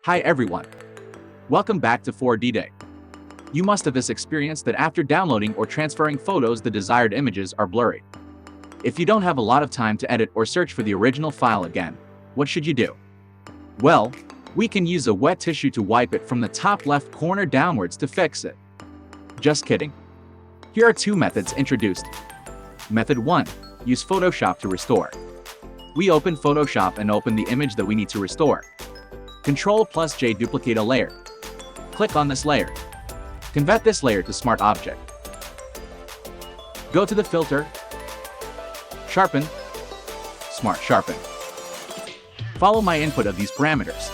Hi everyone. Welcome back to 4D Day. You must have this experience that after downloading or transferring photos, the desired images are blurry. If you don't have a lot of time to edit or search for the original file again, what should you do? Well, we can use a wet tissue to wipe it from the top left corner downwards to fix it. Just kidding. Here are two methods introduced. Method 1. Use Photoshop to restore. We open Photoshop and open the image that we need to restore. Ctrl+J duplicate a layer. Click on this layer. Convert this layer to Smart Object. Go to the filter, Sharpen, Smart Sharpen. Follow my input of these parameters.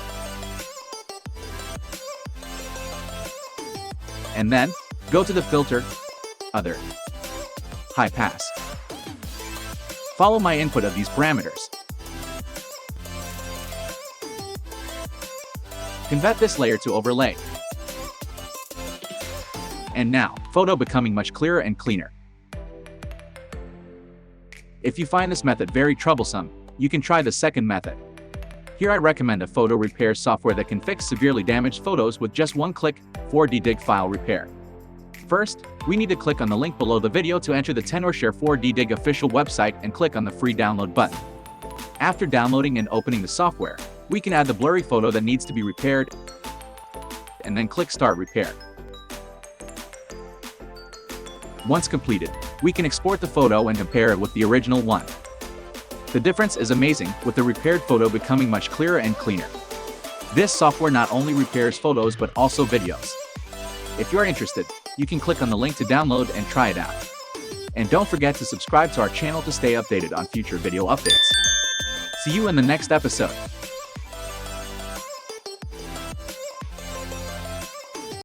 And then, go to the filter, Other, High Pass. Follow my input of these parameters. Convert this layer to overlay. And now, photo becoming much clearer and cleaner. If you find this method very troublesome, you can try the second method. Here I recommend a photo repair software that can fix severely damaged photos with just one click, 4D Dig File Repair. First, we need to click on the link below the video to enter the 10 or share 4D Dig official website and click on the free download button. After downloading and opening the software, we can add the blurry photo that needs to be repaired, and then click Start Repair. Once completed, we can export the photo and compare it with the original one. The difference is amazing, with the repaired photo becoming much clearer and cleaner. This software not only repairs photos but also videos. If you're interested, you can click on the link to download and try it out. And don't forget to subscribe to our channel to stay updated on future video updates. See you in the next episode.